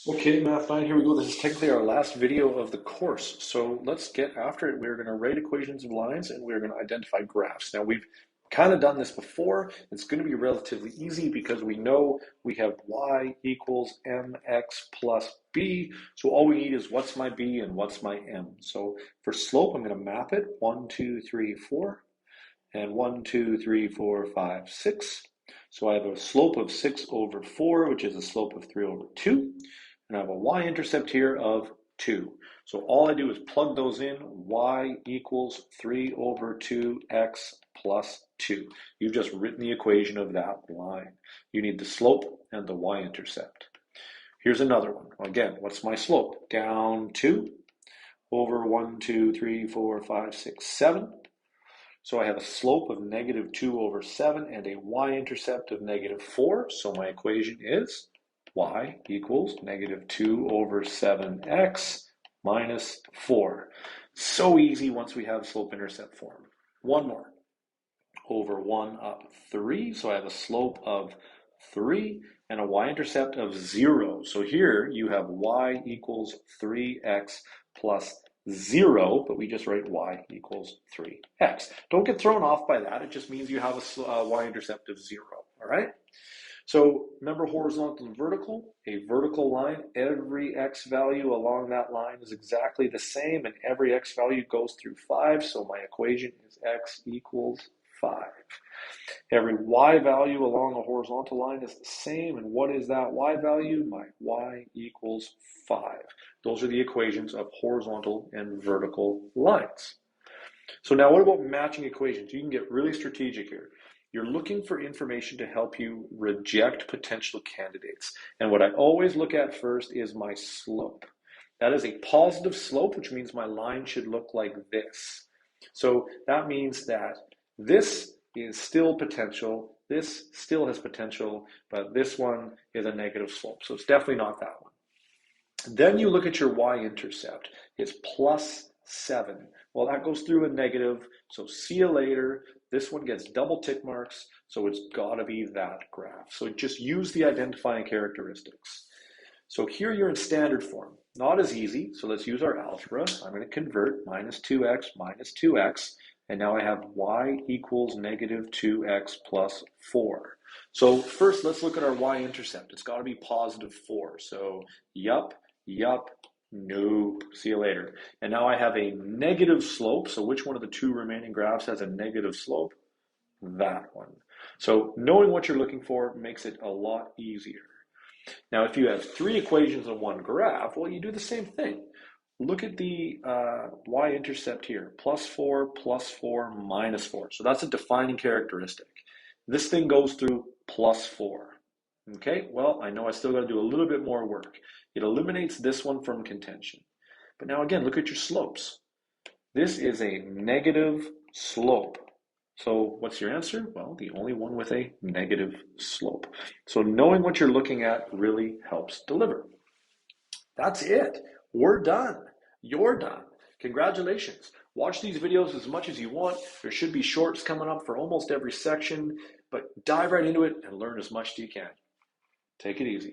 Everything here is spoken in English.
Okay, Math 9, here we go. This is technically our last video of the course. So let's get after it. We're going to write equations of lines and we're going to identify graphs. Now we've kind of done this before. It's going to be relatively easy because we know we have y equals mx plus b. So all we need is what's my b and what's my m. So for slope, I'm going to map it 1, 2, 3, 4, and 1, 2, 3, 4, 5, 6. So I have a slope of 6 over 4, which is a slope of 3 over 2. And I have a y-intercept here of 2. So all I do is plug those in. Y equals 3 over 2x plus 2. You've just written the equation of that line. You need the slope and the y-intercept. Here's another one. Again, what's my slope? Down 2 over 1, 2, 3, 4, 5, 6, 7. So I have a slope of negative 2 over 7 and a y-intercept of negative 4. So my equation is y equals negative 2 over 7x minus 4. So easy once we have slope-intercept form. One more. Over 1 up 3. So I have a slope of 3 and a y-intercept of 0. So here you have y equals 3x plus 0, but we just write y equals 3x. Don't get thrown off by that. It just means you have a y-intercept of 0, all right? So remember horizontal and vertical, a vertical line, every x value along that line is exactly the same and every x value goes through 5, so my equation is x equals 5. Every y value along a horizontal line is the same, and what is that y value? My y equals 5. Those are the equations of horizontal and vertical lines. So now what about matching equations? You can get really strategic here. You're looking for information to help you reject potential candidates. And what I always look at first is my slope. That is a positive slope, which means my line should look like this. So that means that this is still potential, this still has potential, but this one is a negative slope. So it's definitely not that one. Then you look at your y-intercept. It's plus 7. Well, that goes through a negative, so see you later. This one gets double tick marks, so it's got to be that graph. So just use the identifying characteristics. So here you're in standard form. Not as easy, so let's use our algebra. I'm going to convert minus 2x, and now I have y equals negative 2x plus 4. So first, let's look at our y-intercept. It's got to be positive 4. So yup, nope, see you later. And now I have a negative slope. So which one of the two remaining graphs has a negative slope? That one. So knowing what you're looking for makes it a lot easier. Now, if you have 3 equations in one graph, well, you do the same thing. Look at the y-intercept here, plus 4, minus 4. So that's a defining characteristic. This thing goes through plus 4. Okay, well, I know I still got to do a little bit more work. It eliminates this one from contention. But now again, look at your slopes. This is a negative slope. So what's your answer? Well, the only one with a negative slope. So knowing what you're looking at really helps deliver. That's it. We're done. You're done. Congratulations. Watch these videos as much as you want. There should be shorts coming up for almost every section, but dive right into it and learn as much as you can. Take it easy.